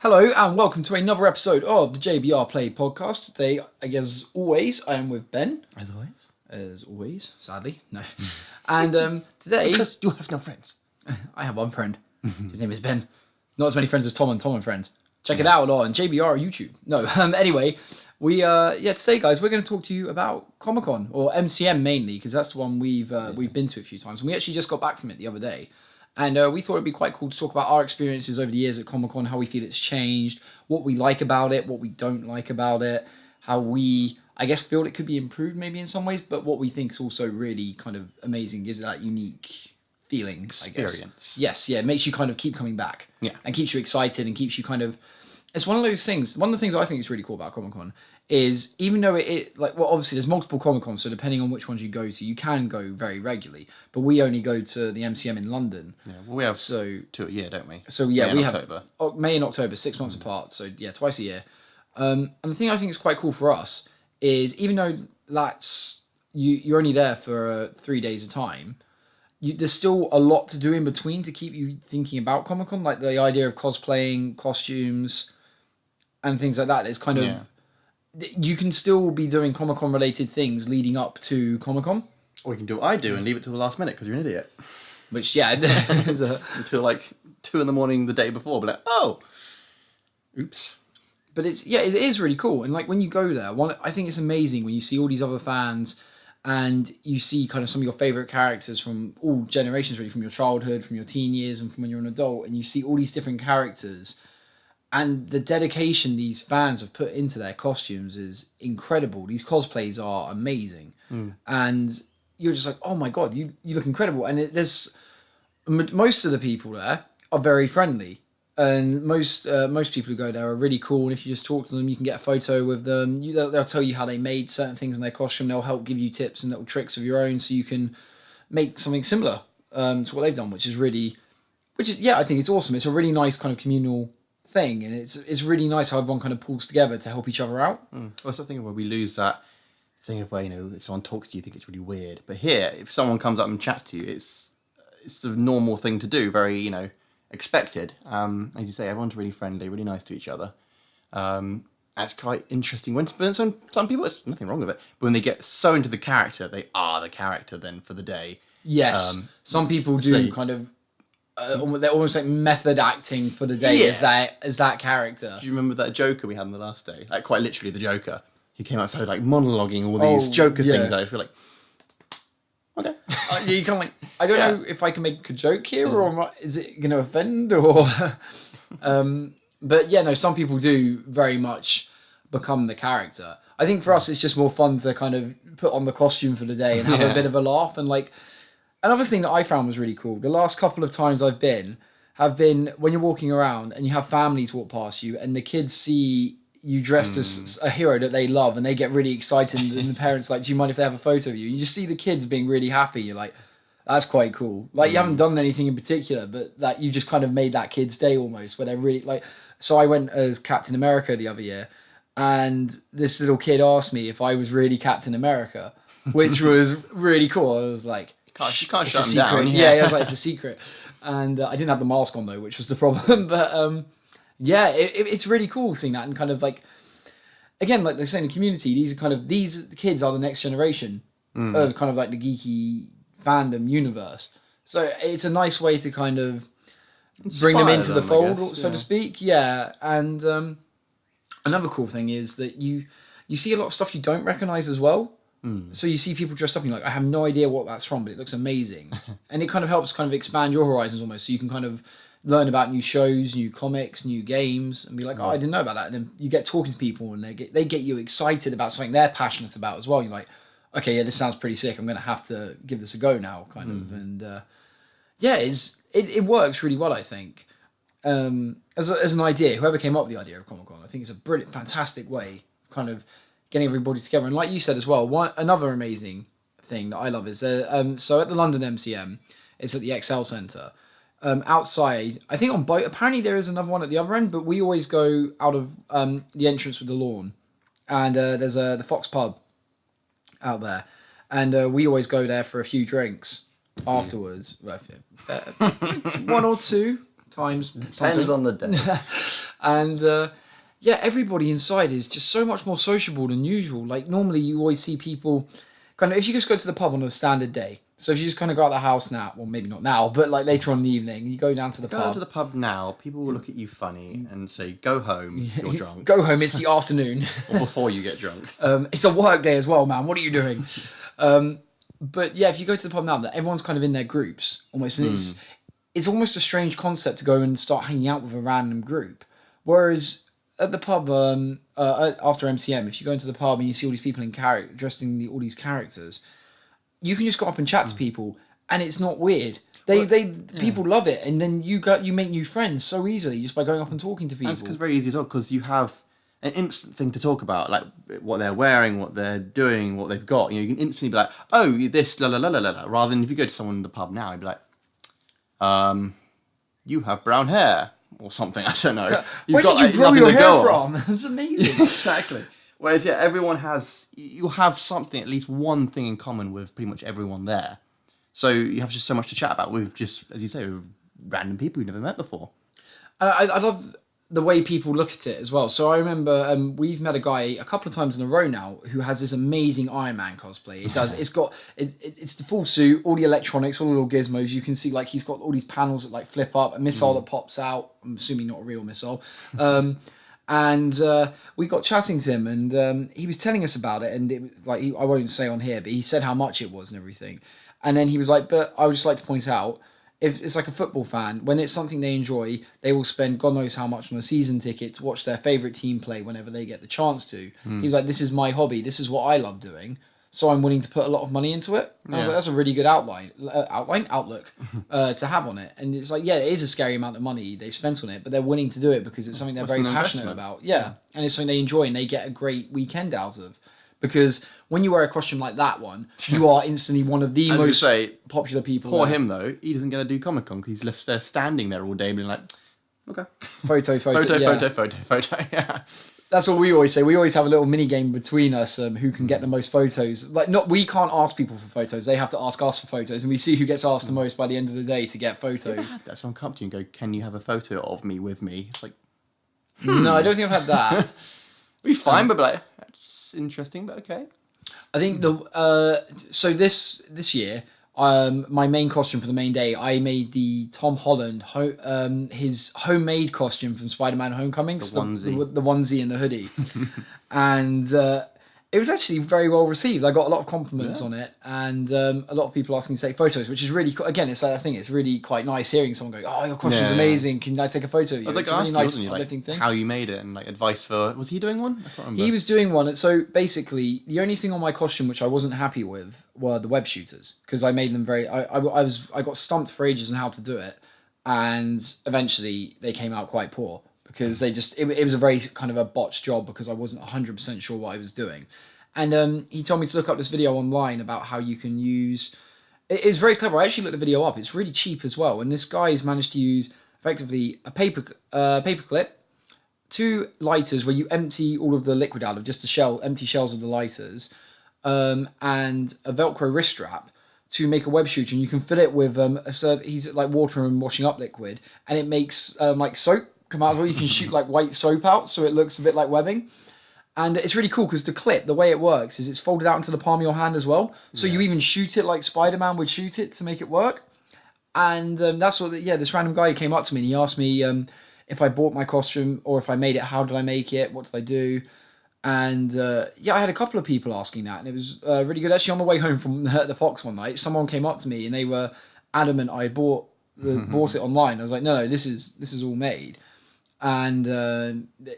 Hello and welcome to another episode of the JBR Play podcast. Today, as always, I am with Ben. As always? As always, sadly, no. And today... Because you have no friends. I have one friend. His name is Ben. Not as many friends as Tom and Friends. Check it out on JBR YouTube. No, anyway, today, guys, we're going to talk to you about Comic-Con, or MCM mainly, because that's the one we've been to a few times. And we actually just got back from it the other day. And we thought it'd be quite cool to talk about our experiences over the years at Comic-Con, how we feel it's changed, what we like about it, what we don't like about it, how we, I guess, feel it could be improved maybe in some ways, but what we think is also really kind of amazing, gives it that unique feeling, Experience. I guess. Yes, yeah, it makes you kind of keep coming back. Yeah. And keeps you excited and keeps you kind of... It's one of those things, one of the things I think is really cool about Comic-Con is even though obviously there's multiple Comic-Cons, so depending on which ones you go to, you can go very regularly, but we only go to the MCM in London. Yeah, well, we have two a year, don't we? So yeah, we have October. May and October, 6 months apart, so yeah, twice a year. And the thing I think is quite cool for us is even though that's, you're only there for 3 days a time, there's still a lot to do in between to keep you thinking about Comic-Con, like the idea of cosplaying, costumes, and things like that. It's kind of... You can still be doing Comic-Con related things leading up to Comic-Con. Or you can do what I do and leave it till the last minute because you're an idiot. Which, yeah, is a... Until like 2 a.m. the day before, but like, oh, oops. But it is really cool. And like when you go there, I think it's amazing when you see all these other fans and you see kind of some of your favorite characters from all generations, really, from your childhood, from your teen years, and from when you're an adult, and you see all these different characters. And the dedication these fans have put into their costumes is incredible. These cosplays are amazing. And you're just like, oh my God, you look incredible. And there's most of the people there are very friendly. And most people who go there are really cool. And if you just talk to them, you can get a photo with them. They'll tell you how they made certain things in their costume. They'll help give you tips and little tricks of your own so you can make something similar to what they've done, which is I think it's awesome. It's a really nice kind of communal thing, and it's really nice how everyone kind of pulls together to help each other out. Well, it's the thing where we lose that thing of where, if someone talks to you, you think it's really weird. But here, if someone comes up and chats to you, it's the normal thing to do, very, expected. As you say, everyone's really friendly, really nice to each other. That's quite interesting. When some people, it's nothing wrong with it, but when they get so into the character, they are the character then for the day. Yes, some people do kind of... they're almost like method acting for the day as that character. Do you remember that Joker we had on the last day? Like quite literally the Joker. He came out so like monologuing all these Joker things. I feel like, okay. You kind of like, I don't know if I can make a joke here or is it going to offend or... but yeah, no, some people do very much become the character. I think for us, it's just more fun to kind of put on the costume for the day and have a bit of a laugh and like... Another thing that I found was really cool, the last couple of times I've been, have been when you're walking around and you have families walk past you and the kids see you dressed as a hero that they love and they get really excited and the parents like, do you mind if they have a photo of you? You just see the kids being really happy. You're like, that's quite cool. Like you haven't done anything in particular, but that you just kind of made that kid's day almost where they're really like... So I went as Captain America the other year and this little kid asked me if I was really Captain America, which was really cool. I was like... You can't shut them down. down. Yeah, I was like, it's a secret. And I didn't have the mask on though, which was the problem. But it's really cool seeing that and kind of like, again, like they're saying, the community, these kids are the next generation of kind of like the geeky fandom universe. So it's a nice way to kind of bring them into the fold, so to speak. Yeah. And another cool thing is that you see a lot of stuff you don't recognize as well. So you see people dressed up and you're like, I have no idea what that's from, but it looks amazing. And it kind of helps kind of expand your horizons almost. So you can kind of learn about new shows, new comics, new games, and be like, oh, I didn't know about that. And then you get talking to people and they get you excited about something they're passionate about as well. You're like, okay, yeah, this sounds pretty sick. I'm going to have to give this a go now, kind of. And it works really well, I think. As an idea, whoever came up with the idea of Comic-Con, I think it's a brilliant, fantastic way of kind of getting everybody together. And like you said as well, another amazing thing that I love is so at the London MCM, it's at the XL Centre. Outside, I think on both, apparently there is another one at the other end, but we always go out of the entrance with the lawn. And there's the Fox Pub out there. And we always go there for a few drinks afterwards. One or two times. Depends on the day. And yeah, everybody inside is just so much more sociable than usual. Like normally you always see people kind of, if you just go to the pub on a standard day. So if you just kind of go out the house now, well maybe not now, but like later on in the evening, you go down to the pub. Go to the pub now, people will look at you funny and say, go home, you're drunk. Go home, it's the afternoon. Or before you get drunk. It's a work day as well, man. What are you doing? But yeah, if you go to the pub now, that everyone's kind of in their groups almost, and it's almost a strange concept to go and start hanging out with a random group. Whereas at the pub, after MCM, if you go into the pub and you see all these people dressed in all these characters, you can just go up and chat to people, and it's not weird. People love it, and then you make new friends so easily just by going up and talking to people. That's because it's very easy as well, because you have an instant thing to talk about, like what they're wearing, what they're doing, what they've got. You know, you can instantly be like, oh, this, la la la la la. Rather than if you go to someone in the pub now, you'd be like, you have brown hair or something. I don't know. Where did you grow your hair from? That's amazing. Exactly. Whereas yeah, you'll have something, at least one thing in common with pretty much everyone there. So you have just so much to chat about with just, as you say, with random people you've never met before. I love the way people look at it as well. So I remember we've met a guy a couple of times in a row now who has this amazing Iron Man cosplay. It's the full suit, all the electronics, all the little gizmos. You can see like he's got all these panels that like flip up, a missile that pops out. I'm assuming not a real missile. And we got chatting to him, and he was telling us about it. And it was like I won't say on here, but he said how much it was and everything. And then he was like, "But I would just like to point out, if it's like a football fan, when it's something they enjoy, they will spend God knows how much on a season ticket to watch their favourite team play whenever they get the chance to." He was like, "This is my hobby. This is what I love doing. So I'm willing to put a lot of money into it." And I was like, that's a really good outlook to have on it. And it's like, yeah, it is a scary amount of money they've spent on it, but they're willing to do it because it's something they're very passionate about. Yeah. And it's something they enjoy and they get a great weekend out of. Because when you wear a costume like that one, you are instantly one of the most popular people. Poor him though, he doesn't get to do Comic Con because he's left there standing there all day being like, okay. Photo. Yeah. That's what we always say. We always have a little mini game between us who can get the most photos. We can't ask people for photos. They have to ask us for photos, and we see who gets asked the most by the end of the day to get photos. That's someone come up to you and go, "Can you have a photo of me with me?" It's like, no, I don't think I've had that. We'd be fine, but like, that's interesting, but okay. I think so this year, my main costume for the main day, I made the Tom Holland his homemade costume from Spider-Man: Homecoming, the onesie and the hoodie, and it was actually very well received. I got a lot of compliments on it, and a lot of people asking to take photos, which is really cool. Again, it's that thing. It's really quite nice hearing someone go, "Oh, your costume's amazing. Can I take a photo of you?" I was like, it's a really nice uplifting thing. How you made it and like advice for. Was he doing one? I can't remember. He was doing one. So basically, the only thing on my costume which I wasn't happy with were the web shooters because I made them very. I got stumped for ages on how to do it, and eventually they came out quite poor because it was a very kind of a botched job because I wasn't 100% sure what I was doing. And he told me to look up this video online about how you can use... It's very clever. I actually looked the video up. It's really cheap as well. And this guy has managed to use, effectively, a paper clip, 2 lighters where you empty all of the liquid out of just empty shells of the lighters, and a Velcro wrist strap to make a web shooter. And you can fill it with he's like water and washing up liquid, and it makes like soap come out as well. You can shoot like white soap out, so it looks a bit like webbing. And it's really cool because the clip, the way it works is it's folded out into the palm of your hand as well. So you even shoot it like Spider-Man would shoot it to make it work. And that's what, this random guy came up to me and he asked me if I bought my costume or if I made it, how did I make it? What did I do? And I had a couple of people asking that, and it was really good. Actually, on the way home from the Fox one night, someone came up to me and they were adamant I bought it online. I was like, no, this is all made. And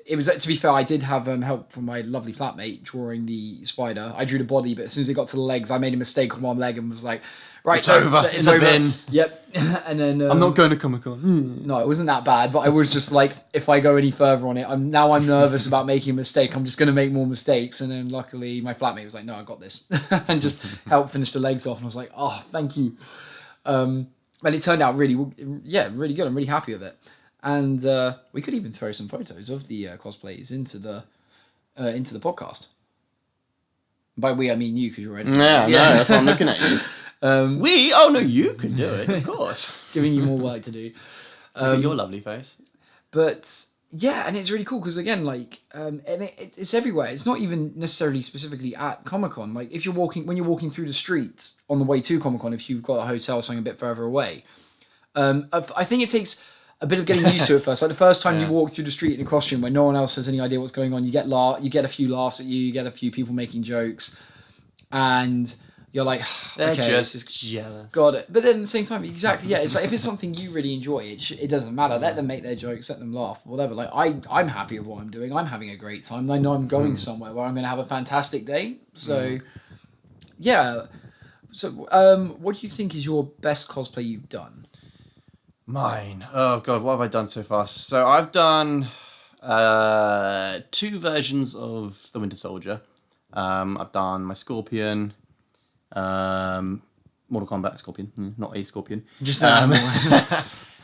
it was, to be fair, I did have help from my lovely flatmate drawing the spider. I drew the body, but as soon as it got to the legs, I made a mistake on one leg and was like, right, it's over. It's over. Bin. Yep. And then I'm not going to Comic-Con. No, it wasn't that bad, but I was just like, if I go any further on it, I'm nervous about making a mistake. I'm just going to make more mistakes. And then luckily my flatmate was like, no, I got this, and just helped finish the legs off. And I was like, oh, thank you. But it turned out really good. I'm really happy with it. And we could even throw some photos of the cosplays into the podcast. By we, I mean you, because you're editing. Yeah, no, that's why I'm looking at you. Oh no, you can do it, of course. Giving you more work to do. Look at your lovely face. But yeah, and it's really cool because again, like, and it's everywhere. It's not even necessarily specifically at Comic-Con. Like, if you're when you're walking through the streets on the way to Comic-Con, if you've got a hotel or something a bit further away, I think it takes a bit of getting used to it first. Like the first time you walk through the street in a costume where no one else has any idea what's going on, you get a few laughs at you get a few people making jokes, and you're like, They're okay, just jealous. got it. But then at the same time, exactly, yeah. It's like if it's something you really enjoy, it doesn't matter. Let them make their jokes, let them laugh, whatever. Like I'm happy with what I'm doing. I'm having a great time. I know I'm going somewhere where I'm going to have a fantastic day. So, yeah. So, what do you think is your best cosplay you've done? Mine. Oh god, what have I done so far? So I've done 2 versions of the Winter Soldier. I've done my Scorpion, Mortal Kombat Scorpion, not a Scorpion. Just what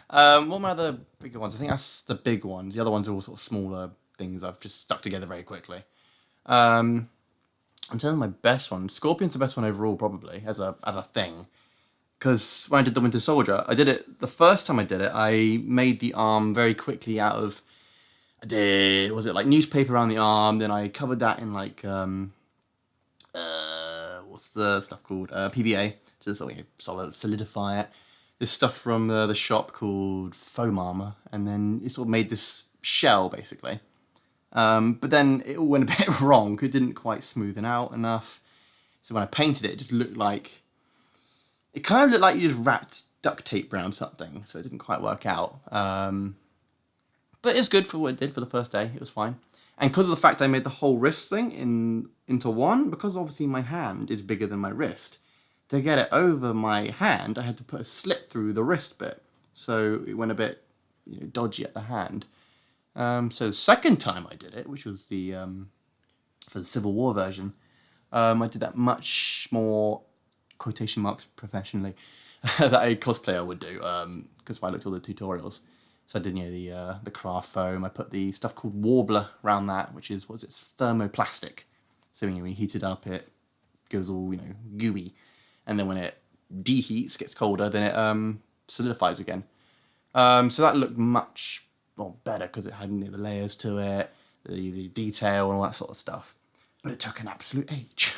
are my other bigger ones? I think that's the big ones. The other ones are all sort of smaller things I've just stuck together very quickly. I'm telling my best one. Scorpion's the best one overall, probably as a thing. Because when I did the Winter Soldier, I did it, the first time I did it, I made the arm very quickly out of, was it like newspaper around the arm, then I covered that in like, what's the stuff called, PVA, to sort of solidify it. This stuff from the shop called foam armor, and then it sort of made this shell, basically. But then it all went a bit wrong, 'cause it didn't quite smoothen out enough. So when I painted it, it just looked like, it kind of looked like you just wrapped duct tape around something, so it didn't quite work out. But it was good for what it did for the first day. It was fine. And because of the fact I made the whole wrist thing into one, because obviously my hand is bigger than my wrist, to get it over my hand, I had to put a slit through the wrist bit. So it went a bit dodgy at the hand. So the second time I did it, which was the for the Civil War version, I did that much more, quotation marks, professionally, that a cosplayer would do, because I looked at all the tutorials. So I did the craft foam. I put the stuff called Warbler around that, which is, it's thermoplastic. So when you heat it up, it goes all gooey, and then when it deheats, gets colder, then it solidifies again. So that looked much better because it had the layers to it, the detail and all that sort of stuff. But it took an absolute age.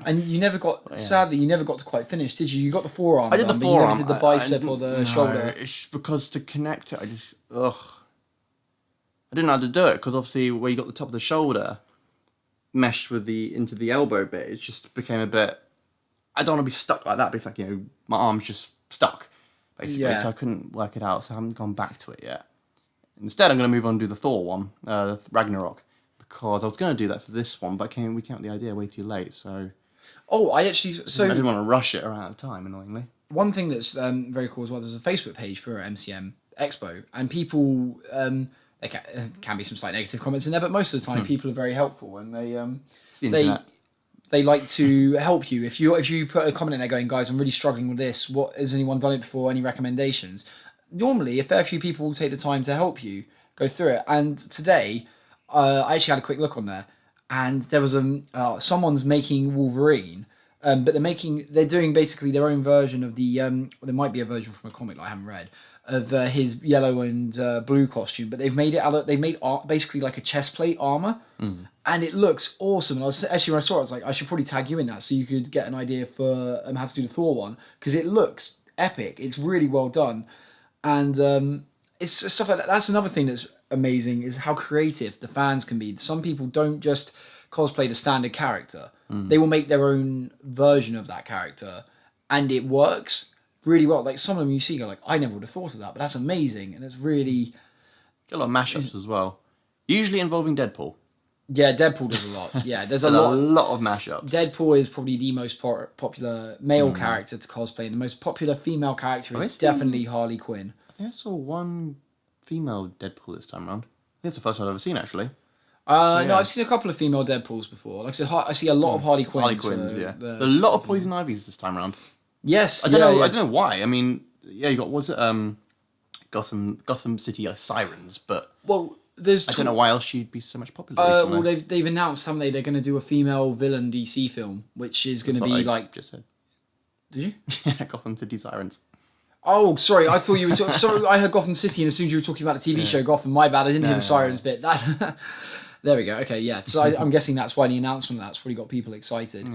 And you never got, sadly, you never got to quite finish, did you? You got the forearm. I did the done, forearm. But you never did the bicep or the shoulder. It's because to connect it, I didn't know how to do it, because obviously where you got the top of the shoulder meshed with into the elbow bit, it just became a bit, I don't want to be stuck like that, but it's like, my arm's just stuck, basically. Yeah. So I couldn't work it out, so I haven't gone back to it yet. Instead, I'm going to move on and do the Thor one, Ragnarok, because I was going to do that for this one, but we came up with the idea way too late, so... Oh, I didn't want to rush it around the time, annoyingly. One thing that's very cool as well, there's a Facebook page for MCM Expo, and people, there can be some slight negative comments in there, but most of the time people are very helpful, and they like to help you. If you put a comment in there going, guys, I'm really struggling with this, has anyone done it before, any recommendations? Normally, a fair few people will take the time to help you go through it, and today, I actually had a quick look on there, and there was someone's making Wolverine, but they're doing basically their own version of the there might be a version from a comic that I haven't read of his yellow and blue costume, but they've made basically like a chest plate armor, and it looks awesome. And when I saw it, I was like, I should probably tag you in that so you could get an idea for how to do the Thor one, because it looks epic. It's really well done, and it's stuff like that. That's another thing that's amazing, is how creative the fans can be. Some people don't just cosplay the standard character. They will make their own version of that character, and it works really well. Like some of them you see go like, I never would have thought of that, but that's amazing, and it's really... Got a lot of mashups as well. Usually involving Deadpool. Yeah, Deadpool does a lot. Yeah, there's a lot of mashups. Deadpool is probably the most popular male character to cosplay, and the most popular female character is definitely Harley Quinn. I think I saw one female Deadpool this time around. I think it's the first one I've ever seen, actually. No, I've seen a couple of female Deadpools before. Like I said, I see a lot of Harley Quinns. Harley Quinns, yeah. There's a lot of Poison Ivies this time around. Yes, I don't know why. I mean, you got, Gotham City Sirens, but I don't know why else she'd be so much popular. Well, they've announced, haven't they? They're going to do a female villain DC film, which is going to be like... just said. Did you? Yeah, Gotham City Sirens. Oh, sorry. I thought you were. Sorry, I heard Gotham City, and as soon as you were talking about the TV show Gotham, my bad. I didn't hear the sirens bit. That. There we go. Okay, yeah. So I'm guessing that's why the announcement of that's really got people excited,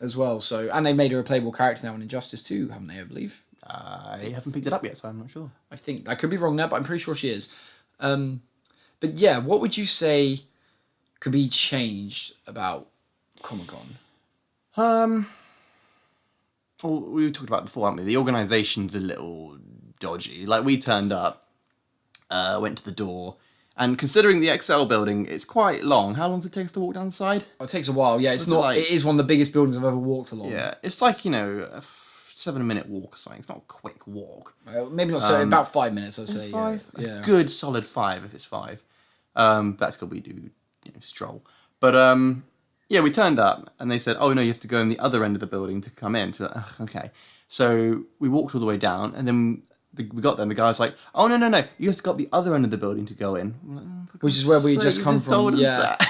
as well. So, and they made her a playable character now in Injustice 2, haven't they? I believe. I haven't picked it up yet, so I'm not sure. I think I could be wrong there, but I'm pretty sure she is. But yeah, what would you say could be changed about Comic-Con? Well, we talked about it before, haven't we? The organisation's a little dodgy. Like, we turned up, went to the door, and considering the XL building, it's quite long. How long does it take us to walk down the side? Oh, it takes a while. Yeah, it's What's it not. like? It is one of the biggest buildings I've ever walked along. Yeah, it's like, you know, a 7-minute walk or something. It's not a quick walk. Maybe not so. About 5 minutes, I'd say. 5? Yeah. A good solid 5 if it's 5. That's because we do, you know, stroll. But yeah, we turned up and they said, "Oh no, you have to go in the other end of the building to come in." So, okay. So we walked all the way down, and then we got there, and the guy was like, "Oh no, you have to go up the other end of the building to go in." Like, Which is where we so just you come from. told us Yeah. that.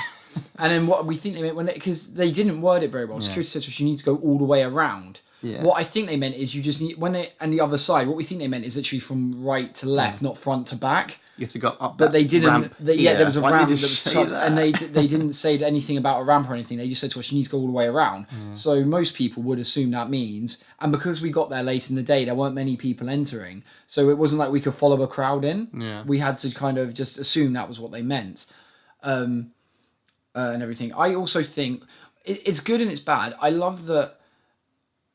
And then what we think they meant because they didn't word it very well. Security said you need to go all the way around. Yeah. What I think they meant is you just need and the other side. What we think they meant is literally from right to left, not front to back. You have to go up. But they didn't. Ramp There was a Why ramp did that they was say tucked, that? and they didn't say anything about a ramp or anything. They just said to us, "You need to go all the way around." So most people would assume that means, and because we got there late in the day, there weren't many people entering, so it wasn't like we could follow a crowd in. Yeah. We had to kind of just assume that was what they meant, and everything. I also think it's good and it's bad. I love that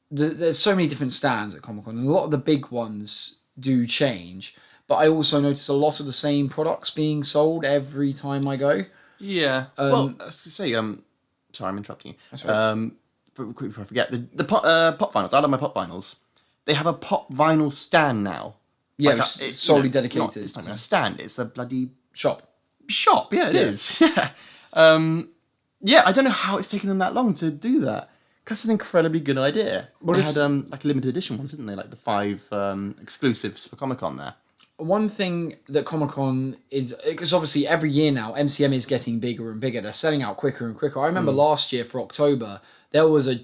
there's so many different stands at Comic-Con, and a lot of the big ones do change. But I also notice a lot of the same products being sold every time I go. Yeah. Well, I was going to say, sorry, I'm interrupting you. That's right. But quickly before I forget, the pop vinyls. I love my pop vinyls. They have a pop vinyl stand now. Yeah, Like it's solely dedicated. It's not even a stand. It's a bloody Shop. Yeah, it is. Yeah. Yeah, I don't know how it's taken them that long to do that. That's an incredibly good idea. Well, they had like limited edition ones, didn't they? Like the 5 exclusives for Comic-Con there. One thing that Comic-Con is, because obviously every year now, MCM is getting bigger and bigger. They're selling out quicker and quicker. I remember last year for October, there was a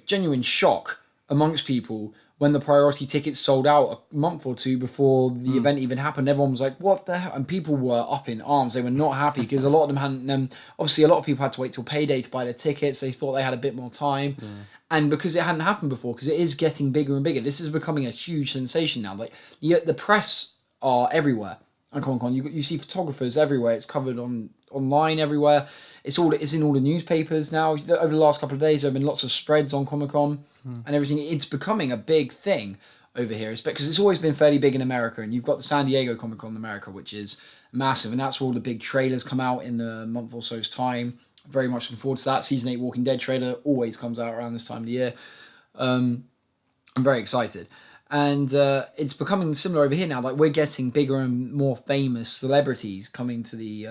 genuine shock amongst people when the priority tickets sold out a month or two before the event even happened. Everyone was like, "What the hell?" And people were up in arms. They were not happy because a lot of them hadn't. Obviously, a lot of people had to wait till payday to buy their tickets. They thought they had a bit more time. And because it hadn't happened before, because it is getting bigger and bigger, this is becoming a huge sensation now. Like, the press are everywhere on Comic-Con. You see photographers everywhere. It's covered online everywhere. It's in all the newspapers now. Over the last couple of days, there have been lots of spreads on Comic-Con and everything. It's becoming a big thing over here, because it's always been fairly big in America. And you've got the San Diego Comic-Con in America, which is massive, and that's where all the big trailers come out in a month or so's time. Very much looking forward to that. Season 8 Walking Dead trailer always comes out around this time of the year. I'm very excited. And it's becoming similar over here now. Like, we're getting bigger and more famous celebrities coming to the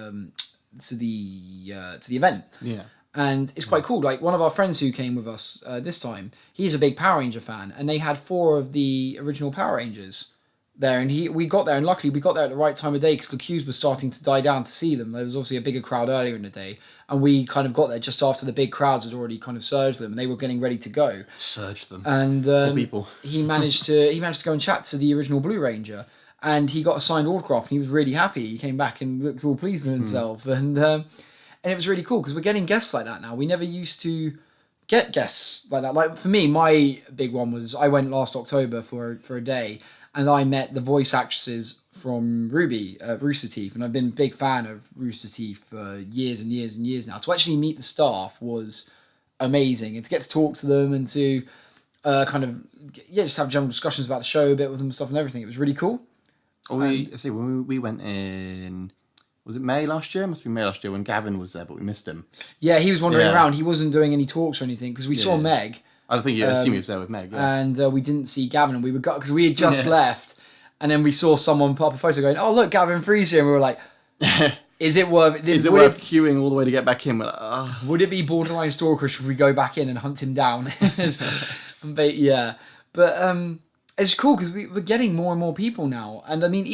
event. Yeah. And it's quite cool. Like, one of our friends who came with us this time, he's a big Power Ranger fan, and they had 4 of the original Power Rangers there, and we got there, and luckily we got there at the right time of day because the queues were starting to die down to see them. There was obviously a bigger crowd earlier in the day, and we kind of got there just after the big crowds had already kind of surged them, and they were getting ready to go. Surge them. And Poor people. he managed to go and chat to the original Blue Ranger, and he got a signed autograph, and he was really happy. He came back and looked all pleased with himself, and it was really cool because we're getting guests like that now. We never used to get guests like that. Like, for me, my big one was I went last October for a day, and I met the voice actresses from Ruby, Rooster Teeth, and I've been a big fan of Rooster Teeth for years and years and years now. To actually meet the staff was amazing, and to get to talk to them and to just have general discussions about the show a bit with them and stuff and everything. It was really cool. When we went in, was it May last year? It must have been May last year when Gavin was there, but we missed him. Yeah, he was wandering around. He wasn't doing any talks or anything because we saw Meg. I think you assume he was there with Meg. Yeah. And we didn't see Gavin, and we were because we had just left, and then we saw someone put up a photo going, "Oh look, Gavin Free's here," and we were like, "Is it worth? Is it worth queuing all the way to get back in?" We're like, would it be borderline stalker? Should we go back in and hunt him down? But it's cool because we're getting more and more people now, and I mean,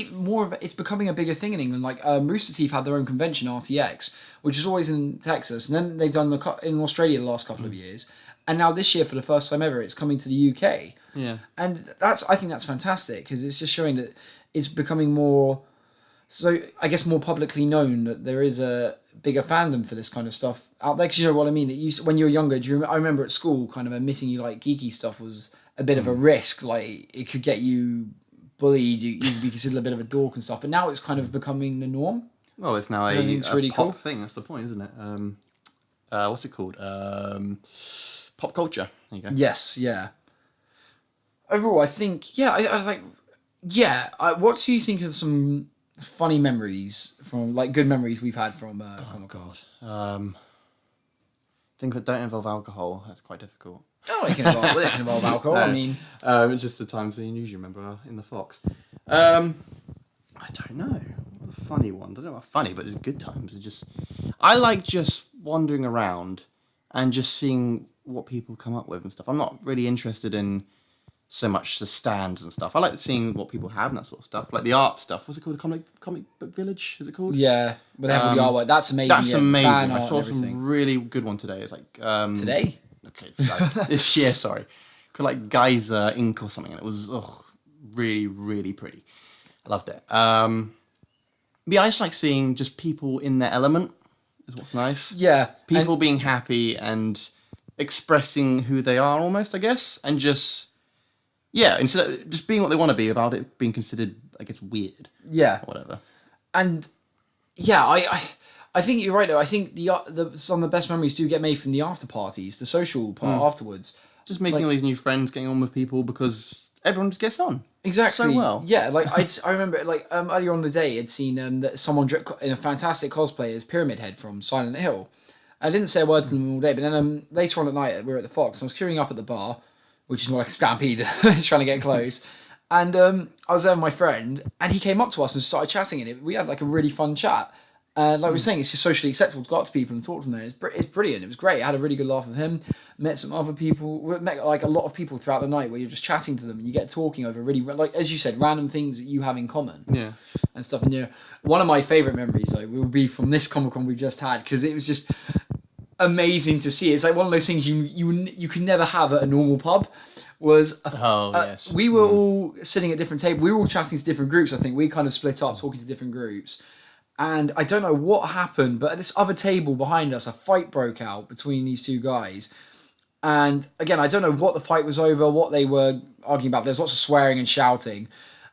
it's becoming a bigger thing in England. Like, Rooster Teeth had their own convention, RTX, which is always in Texas, and then they've done in Australia the last couple of years. And now this year, for the first time ever, it's coming to the UK. Yeah. And I think that's fantastic because it's just showing that it's becoming more, so I guess more publicly known that there is a bigger fandom for this kind of stuff out there. Because you know what I mean? It used, when you were younger, I remember at school, kind of admitting you like geeky stuff was a bit of a risk. Like it could get you bullied, you'd be considered a bit of a dork and stuff. But now it's kind of becoming the norm. Well, it's now a really pop cool thing. That's the point, isn't it? What's it called? Pop culture. There you go. Yes, yeah. Overall, I think, yeah, I was like, yeah. What do you think of some funny memories from, like, good memories we've had from Comic-Con? Things that don't involve alcohol. That's quite difficult. Oh, it can involve alcohol. I mean, it's just the times that you usually remember in the Fox. I don't know. A funny one. I don't know about funny, but it's good times. I like just wandering around and just seeing what people come up with and stuff. I'm not really interested in so much the stands and stuff. I like seeing what people have and that sort of stuff, like the art stuff. What's it called? Comic book village? Is it called? yeah, but they have all the artwork. That's amazing. That's yeah, amazing. fan I art saw and everything. some really good one today. It's like Today? Okay, this year. Sorry, called like Geyser ink or something, and it was really, really pretty. I loved it. But yeah, I just like seeing just people in their element. Is what's nice. Yeah, People being happy and expressing who they are, almost, I guess, and just instead of just being what they want to be, about it being considered, I guess, weird. Yeah, Or whatever. and yeah, I think you're right though. I think some of the best memories do get made from the after parties, the social part afterwards. Just making all these new friends, getting on with people because everyone just gets on. Exactly. So well. Yeah, like I remember like earlier on in the day, I'd seen that someone in a fantastic cosplay as Pyramid Head from Silent Hill. I didn't say a word to them all day, but then later on at night we were at the Fox. And I was queuing up at the bar, which is more like a stampede, trying to get close. And I was there with my friend, and he came up to us and started chatting, and we had like a really fun chat. Like we were saying, it's just socially acceptable to go up to people and talk to them. It's brilliant. It was great. I had a really good laugh with him. Met some other people. Met like a lot of people throughout the night where you're just chatting to them and you get talking over really, like as you said, random things that you have in common. Yeah. And stuff. And one of my favourite memories though will be from this Comic-Con we've just had, because it was just amazing to see. It's like one of those things you can never have at a normal pub. Yes. We were all sitting at different tables. We were all chatting to different groups. I think we kind of split up, talking to different groups. And I don't know what happened, but at this other table behind us, a fight broke out between these two guys. And again, I don't know what the fight was over, what they were arguing about. There's lots of swearing and shouting.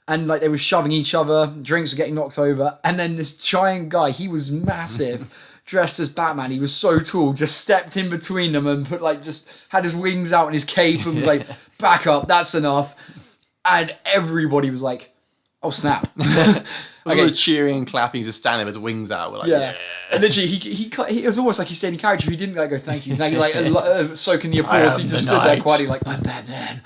And like they were shoving each other, drinks were getting knocked over. And then this giant guy, he was massive, dressed as Batman. He was so tall, just stepped in between them and just had his wings out and his cape and was like, back up, that's enough. And everybody was like, oh snap. Okay. Cheering and clapping, just standing with the wings out. We're like, yeah. And literally, he it was almost like he stayed in character. He didn't like go thank you. He like soaking the applause. He just stood there quietly like, I'm Batman.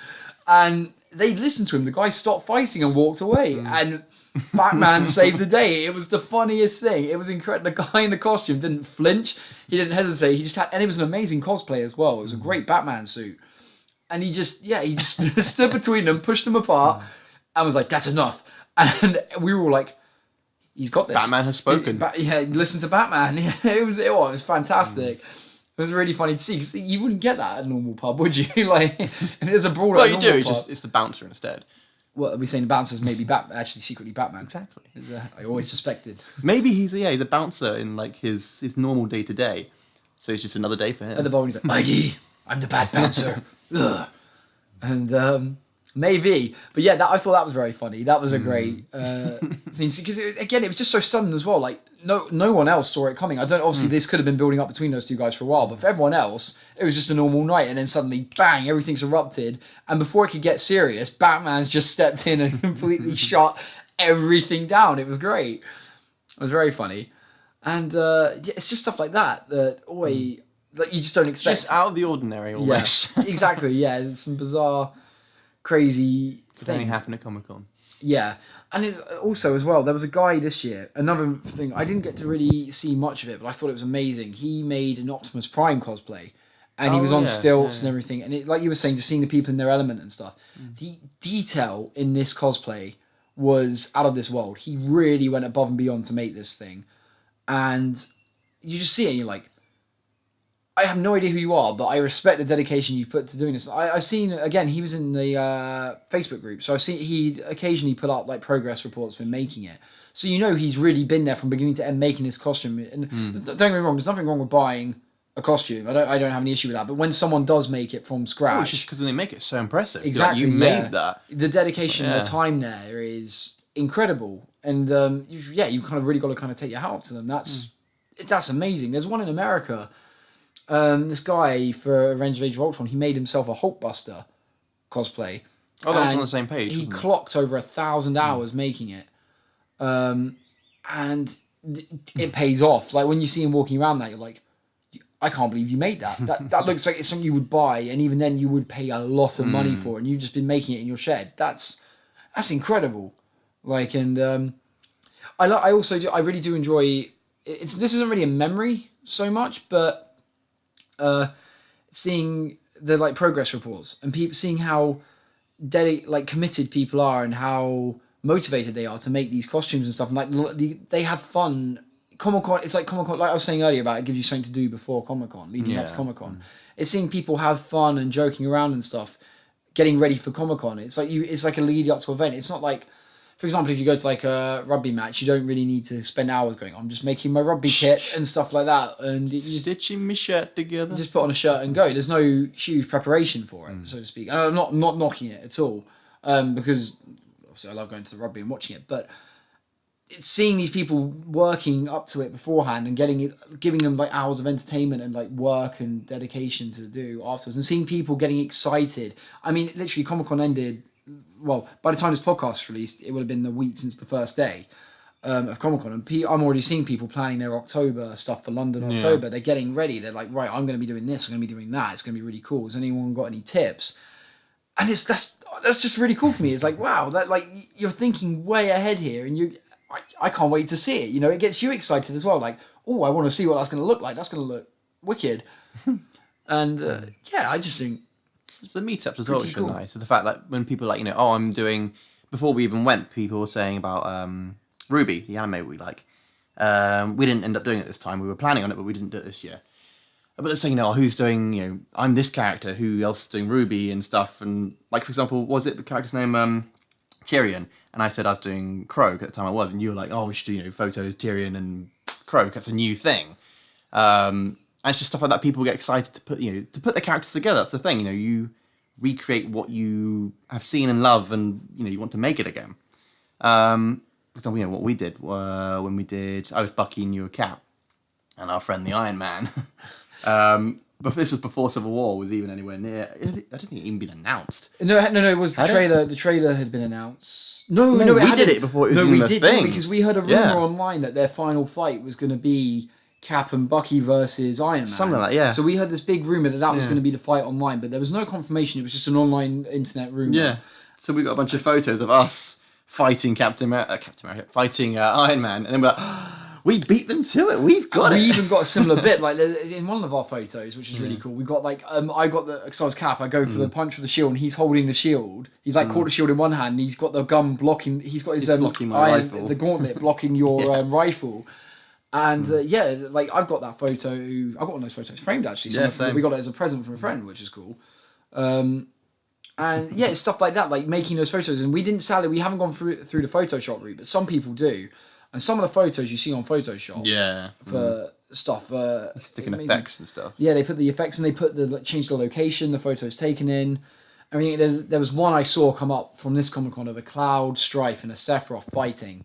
And they listened to him. The guy stopped fighting and walked away. And Batman saved the day. It was the funniest thing. It was incredible. The guy in the costume didn't flinch. He didn't hesitate. He just had, and it was an amazing cosplay as well. It was a great Batman suit. And he just stood between them, pushed them apart, and was like, that's enough. And we were all like, he's got this. Batman has spoken. Listen to Batman. It was fantastic. It was really funny to see, because you wouldn't get that at a normal pub, would you? Like, if there's a brawl. Well, you do. It's the bouncer instead. What are we saying? The bouncer's maybe actually secretly Batman. Exactly. I always suspected. Maybe he's a bouncer in like his normal day to day. So it's just another day for him. At the bar, he's like, "Mighty, I'm the bad bouncer." Ugh. And maybe, but yeah, I thought that was very funny. That was a great thing, because again, it was just so sudden as well. Like no one else saw it coming. Obviously this could have been building up between those two guys for a while, but for everyone else, it was just a normal night, and then suddenly, bang, everything's erupted. And before it could get serious, Batman's just stepped in and completely shut everything down. It was great. It was very funny, and it's just stuff like that always like you just don't expect. Just out of the ordinary, always. Yeah, exactly. Yeah, it's some bizarre, crazy Could only happen at Comic-Con. Yeah. And it's also as well, there was a guy this year, another thing, I didn't get to really see much of it, but I thought it was amazing. He made an Optimus Prime cosplay, and he was on stilts and everything. And like you were saying, just seeing the people in their element and stuff. The detail in this cosplay was out of this world. He really went above and beyond to make this thing. And you just see it and you're like, I have no idea who you are, but I respect the dedication you've put to doing this. I've seen, again, he was in the Facebook group, so I've seen he occasionally put up like progress reports for making it. So he's really been there from beginning to end making his costume. And don't get me wrong, there's nothing wrong with buying a costume. I don't have any issue with that. But when someone does make it from scratch, it's just because when they make it so impressive. Exactly, you made that. The dedication, and the time there is incredible, and you kind of really got to kind of take your hat off to them. That's amazing. There's one in America. This guy for Avengers Age of Ultron, he made himself a Hulkbuster cosplay. Oh, that was on the same page. He clocked over 1,000 hours making it, and it pays off. Like when you see him walking around that, you're like, I can't believe you made that. That looks like it's something you would buy, and even then you would pay a lot of money for it, and you've just been making it in your shed. That's incredible. Like, and I also do. I really do enjoy. This isn't really a memory so much, but seeing the like progress reports and seeing how committed people are and how motivated they are to make these costumes and stuff. And like they have fun. Comic-Con, it's like Comic-Con, like I was saying earlier about it gives you something to do before Comic-Con, leading up to Comic-Con. It's seeing people have fun and joking around and stuff, getting ready for Comic-Con. It's like a lead up to an event. It's not like, for example, if you go to like a rugby match, you don't really need to spend hours going, I'm just making my rugby kit and stuff like that. And you just, stitching my shirt together. Just put on a shirt and go. There's no huge preparation for it, so to speak. And I'm not knocking it at all, because obviously I love going to the rugby and watching it, but it's seeing these people working up to it beforehand and giving them like hours of entertainment and like work and dedication to do afterwards, and seeing people getting excited. I mean, literally, Comic-Con ended. Well, by the time this podcast is released, it would have been the week since the first day of Comic-Con, and I'm already seeing people planning their October stuff for London. October, they're getting ready. They're like, right, I'm going to be doing this. I'm going to be doing that. It's going to be really cool. Has anyone got any tips? And that's just really cool to me. It's like, wow, that like you're thinking way ahead here, and I can't wait to see it. It gets you excited as well. Like, oh, I want to see what that's going to look like. That's going to look wicked. And I just think the meetups as well, which are nice. So the fact that when people like, I'm doing, before we even went, people were saying about Ruby, the anime we like. We didn't end up doing it this time. We were planning on it, but we didn't do it this year. But they're saying, who's doing, I'm this character, who else is doing Ruby and stuff. And like, for example, was it the character's name Tyrion? And I said I was doing Kroak at the time I was, and you were like, we should do, photos, Tyrion and Kroak. That's a new thing. And it's just stuff like that. People get excited to put their characters together. That's the thing. You recreate what you have seen and love, and you want to make it again. For example, what we did when we did, I was Bucky and you were Cap, and our friend the Iron Man. But this was before Civil War was even anywhere near. I don't think it even been announced. No, it was the trailer. The trailer had been announced. No, we did it before it was even a thing. Because we heard a rumor online that their final fight was going to be Cap and Bucky versus Iron Man. Something like that, yeah. So we heard this big rumor that was going to be the fight online, but there was no confirmation. It was just an online internet rumor. Yeah. So we got a bunch of photos of us fighting Captain America, fighting Iron Man, and then we're like, we beat them to it. We've got it. We even got a similar bit, like in one of our photos, which is really cool. We got like, I got because I was Cap. I go for the punch with the shield, and he's holding the shield. He's like caught the shield in one hand, and he's got the gun blocking. He's got his blocking my rifle. The gauntlet blocking your rifle. And like I've got that photo. I've got one of those photos framed actually. So we got it as a present from a friend, which is cool. And it's stuff like that, like making those photos. And we haven't gone through the Photoshop route, but some people do. And some of the photos you see on Photoshop, for stuff, sticking effects and stuff. Yeah, they put the effects and they change the location the photo's taken in. I mean, there was one I saw come up from this Comic-Con of a Cloud, Strife, and a Sephiroth fighting,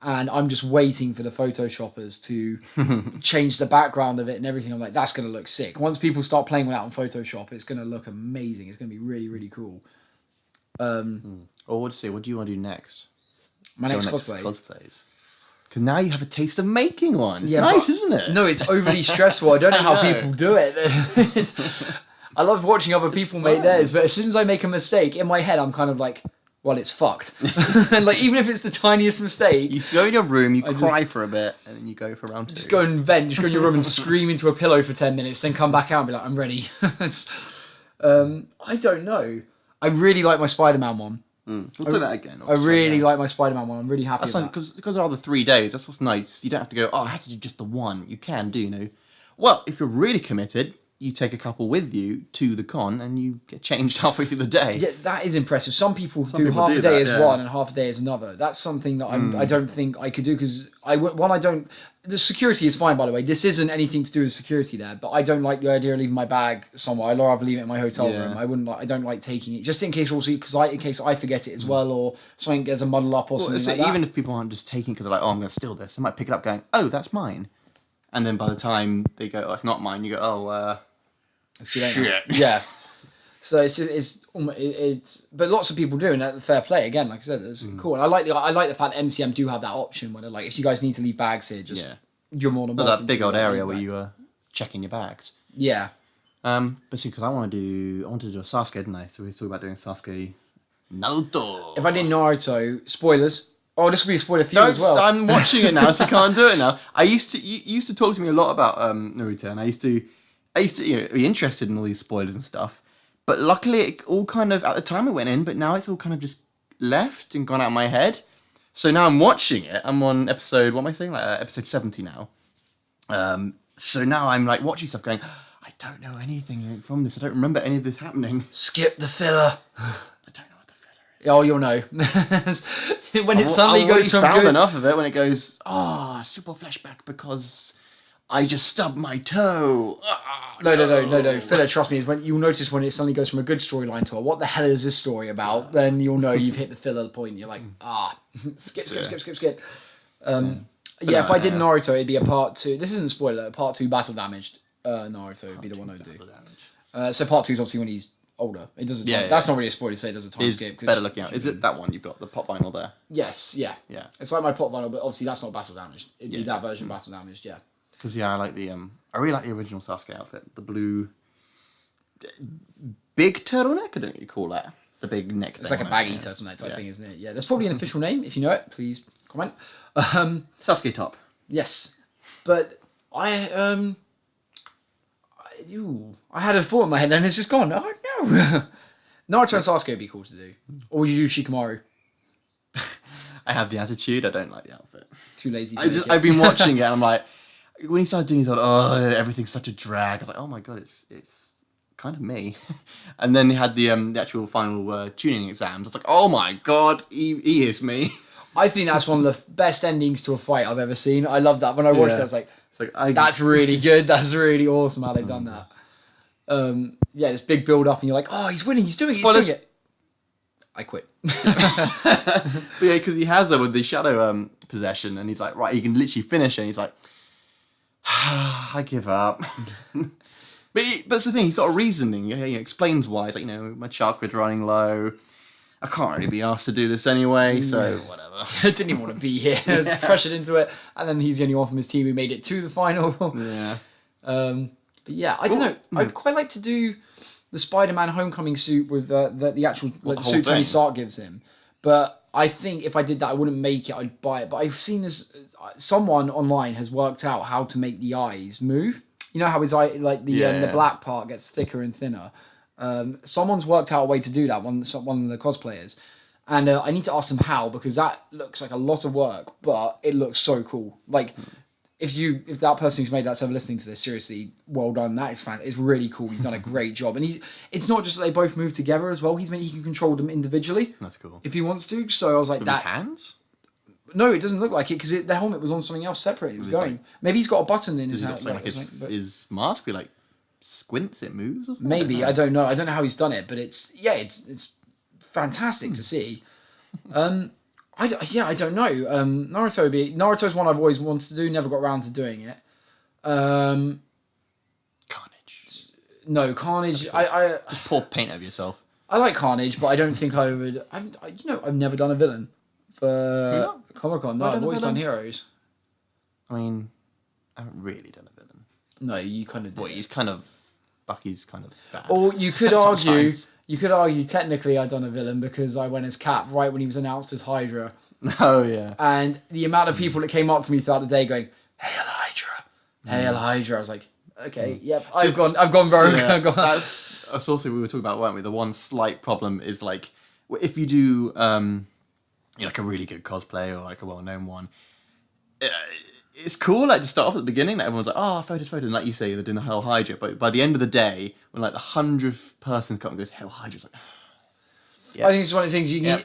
and I'm just waiting for the Photoshoppers to change the background of it and everything. I'm like, that's going to look sick. Once people start playing with that on Photoshop, it's going to look amazing. It's going to be really, really cool. Or what do you want to do next? My next cosplays. Because now you have a taste of making one. It's nice, isn't it? No, it's overly stressful. I don't know how people do it. I love watching other people make theirs, but as soon as I make a mistake, in my head, I'm kind of like, well, it's fucked. And like, even if it's the tiniest mistake. You go in your room, you cry for a bit, and then you go for round two. Just go and vent. Just go in your room and scream into a pillow for 10 minutes, then come back out and be like, I'm ready. I don't know. I really like my Spider-Man one. We'll do that again. I really like my Spider-Man one. I'm really happy with that. Because of the 3 days, that's what's nice. You don't have to go, I have to do just the one. You can do, Well, if you're really committed, you take a couple with you to the con and you get changed halfway through the day. Yeah, that is impressive. Some people do people half do a day that, as yeah. one and half a day as another. That's something that I don't think I could do because I don't. The security is fine, by the way. This isn't anything to do with security there, but I don't like the idea of leaving my bag somewhere. I'd rather leave it in my hotel room. I don't like taking it just in case also in case I forget it as well or something gets a muddle up or something like that. Even if people aren't just taking it because they're like, oh, I'm going to steal this, they might pick it up going, oh, that's mine. And then by the time they go, oh, it's not mine, you go, oh, It's too late now. shit. Yeah. So it's but lots of people do, and that's fair play. Again, like I said, it's cool. And I like the fact that MCM do have that option where they're like, if you guys need to leave bags here, just you're more than There's welcome. that big to old leave area where back. you are checking your bags. Yeah. But see, because I wanted to do a Sasuke, didn't I? So we were talking about doing Sasuke Naruto. If I did Naruto, spoilers. Oh, this will be a spoiler for you as well. I'm watching it now, so I can't do it now. You used to talk to me a lot about Naruto, and I used to be interested in all these spoilers and stuff. But luckily, it all kind of at the time it went in, but now it's all kind of just left and gone out of my head. So now I'm watching it. I'm on episode, what am I saying? Like episode 70 now. So now I'm like watching stuff, going, I don't know anything from this. I don't remember any of this happening. Skip the filler. I don't know what the filler is. Oh, you'll know. When it suddenly goes from found good... enough of it when it goes, super flashback because I just stubbed my toe. No. Filler, trust me, is when you'll notice when it suddenly goes from a good storyline to a what the hell is this story about, then you'll know you've hit the filler point. You're like, skip. If I did Naruto, it'd be a part 2. This isn't a spoiler, part 2 battle damaged Naruto would be the one I'd do. So part 2 is obviously when he's older. It does a time. That's not really a spoiler to say it does a time skip. Better looking out. Is it that one you've got, the pop vinyl there? Yes, yeah. It's like my plot vinyl, but obviously that's not battle damaged. It'd be that version of battle damaged, yeah. Because I like I really like the original Sasuke outfit. The blue big turtleneck, I don't know what you call that. The big neck. It's like a baggy turtleneck type thing, isn't it? Yeah, there's probably an official name. If you know it, please comment. Sasuke top. Yes, but I had a thought in my head and it's just gone. Oh no! Naruto and Sasuke would be cool to do. Or would you do Shikamaru? I have the attitude. I don't like the outfit. Too lazy to make it. I've been watching it and I'm like, when he started doing his everything's such a drag. I was like, oh my god, it's kind of me. And then he had the actual final tuning exams. I was like, oh my god, he is me. I think that's one of the best endings to a fight I've ever seen. I love that. When I watched it, I was like, that's really good. That's really awesome how they've done that. This big build up and you're like, oh, he's winning. He's doing it. I quit. But yeah, because he has with the shadow possession, and he's like, right, he can literally finish it. And he's like, I give up. But that's the thing. He's got a reasoning. He explains why. He's like, my chakra's running low. I can't really be asked to do this anyway, so whatever. I didn't even want to be here. I was pressured into it, and then he's the only one from his team who made it to the final. Yeah. But yeah, I don't know. I'd quite like to do the Spider-Man Homecoming suit with the actual the suit Tony Stark gives him. But I think if I did that, I wouldn't make it. I'd buy it. But I've seen this. Someone online has worked out how to make the eyes move. You know how his eye, like the black part gets thicker and thinner. Someone's worked out a way to do that. One of the cosplayers, and I need to ask them how, because that looks like a lot of work, but it looks so cool. Like if that person who's made that's ever listening to this, seriously, well done. That is fantastic. It's really cool. You've done a great job, and it's not just that they both move together as well. He can control them individually. That's cool. If he wants to. So I was like, with his hands. No, it doesn't look like it because the helmet was on something else separate. It was going. Maybe he's got a button in his helmet. His mask be like squints, it moves. Or something? Maybe I don't know. I don't know how he's done it, but it's fantastic to see. I don't know. Naruto's one I've always wanted to do. Never got around to doing it. Carnage. No, Carnage. I just pour paint over yourself. I like Carnage, but I don't think I would. I've never done a villain for Comic-Con. No, I've always done heroes. I mean, I haven't really done a villain. No, you kind of did. Well, Bucky's kind of bad. Or you could argue, technically I'd done a villain because I went as Cap right when he was announced as Hydra. Oh, yeah. And the amount of people that came up to me throughout the day going, Hail Hydra. Hail Hydra. I was like, okay, yep, so, I've gone very... Yeah, that's also we were talking about, weren't we? The one slight problem is like, if you do like a really good cosplay or like a well-known one, it's cool, like, to start off at the beginning, like, everyone's like, oh, photos, and like you say, they're doing the Hail Hydra, but by the end of the day, when, like, the 100th person comes and goes, Hail Hydra's like, I think it's one of the things you need.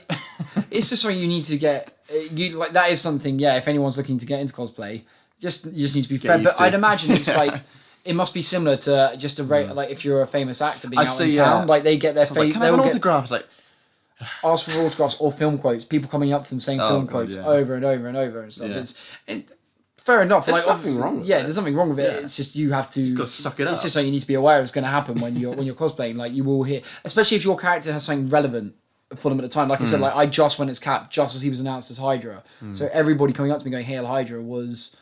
It's just something you need to get. Like that is something. Yeah, if anyone's looking to get into cosplay, you just need to be prepared. But I'd imagine it's like it must be similar to just a like if you're a famous actor being out in town, like they get their face. Can I have an autograph? It's like ask for autographs or film quotes. People coming up to them saying film quotes over and over and over and stuff. Fair enough. There's like nothing wrong with it. There's nothing wrong with it. It's just you have to. You've got to suck it up. It's just something you need to be aware of is going to happen when you're cosplaying. Like you will hear, especially if your character has something relevant for them at the time. Like I said, like I just went as Cap just as he was announced as Hydra. So everybody coming up to me going Hail Hydra was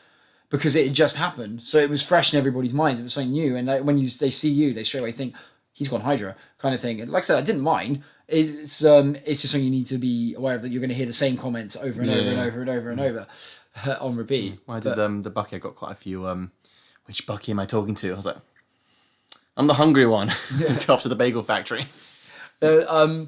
because it had just happened. So it was fresh in everybody's minds. It was something new, and like, when they see you, they straight away think he's gone Hydra kind of thing. And like I said, I didn't mind. It's just something you need to be aware of, that you're going to hear the same comments over and over and over and over and over. On repeat. I did the Bucky. I got quite a few. Which Bucky am I talking to? I was like, I'm the hungry one. Off to the bagel factory. The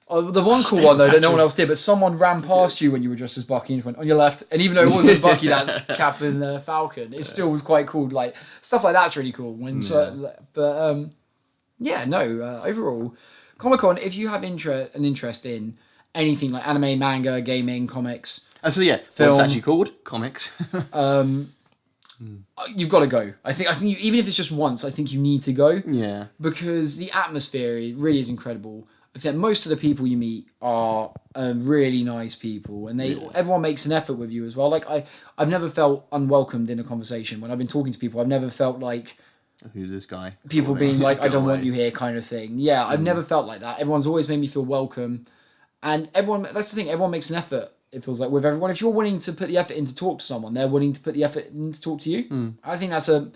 one cool one though that no one else did, but someone ran past you when you were dressed as Bucky and just went on your left. And even though it wasn't Bucky, that's Cap and Falcon. It still was quite cool. Like stuff like that's really cool. Overall, Comic-Con. If you have an interest in anything like anime, manga, gaming, comics. And so film. What's actually called comics. You've got to go. I think even if it's just once, I think you need to go. Yeah. Because the atmosphere really is incredible. Except most of the people you meet are really nice people, and everyone makes an effort with you as well. Like I've never felt unwelcomed in a conversation when I've been talking to people. I've never felt like who's this guy? People being like, I don't want you here, kind of thing. Yeah, I've never felt like that. Everyone's always made me feel welcome. And that's the thing, everyone makes an effort, it feels like, with everyone. If you're willing to put the effort in to talk to someone, they're willing to put the effort in to talk to you. I think that's a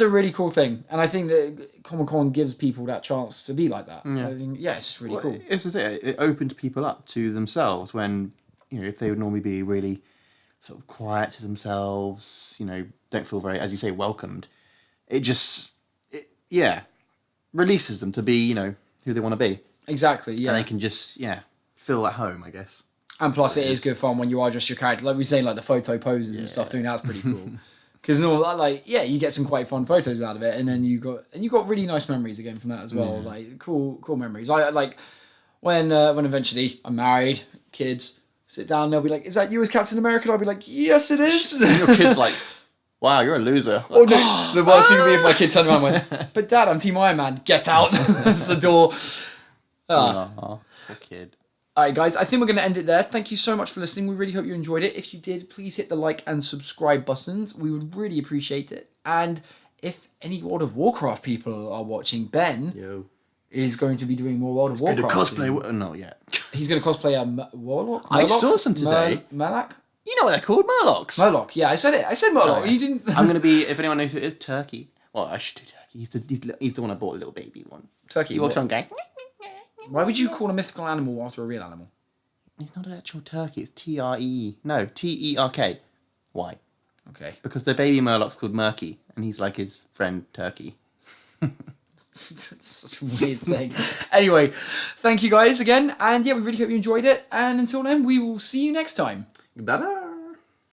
really cool thing. And I think that Comic-Con gives people that chance to be like that. Yeah. I think, it's just really cool. It's just it opened people up to themselves when, if they would normally be really sort of quiet to themselves, don't feel very, as you say, welcomed. It just, releases them to be, who they want to be. Exactly, yeah. And they can just, feel at home, I guess. And plus, it is good fun when you are just your character. Like we say, like the photo poses and stuff. I think that's pretty cool. Because you get some quite fun photos out of it, and then you got really nice memories again from that as well. Yeah. Like cool memories. I like when eventually I'm married, kids sit down, they'll be like, "Is that you as Captain America?" And I'll be like, "Yes, it is." And your kid's like, "Wow, you're a loser." Oh no! The worst thing would be if my kid turned around and went, "But Dad, I'm Team Iron Man. Get out!" That's the door. Poor kid. Alright guys, I think we're going to end it there. Thank you so much for listening. We really hope you enjoyed it. If you did, please hit the like and subscribe buttons. We would really appreciate it. And if any World of Warcraft people are watching, Ben is going to be doing more World of Warcraft. He's going to cosplay... Not yet. He's going to cosplay a Warlock? I saw some today. Murloc? You know what they're called? Murlocs. Murloc, yeah, I said it. I said Murloc. You didn't... I'm going to be, if anyone knows who it is, Turkey. Well, I should do Turkey. He's the one I bought, a little baby one. Turkey. He walks on going... Why would you call a mythical animal after a real animal? It's not an actual turkey. It's T-R-E. No, T-E-R-K. Why? Okay. Because the baby Murloc's called Murky, and he's like his friend Turkey. It's such a weird thing. Anyway, thank you guys again, and we really hope you enjoyed it. And until then, we will see you next time. Bye-bye.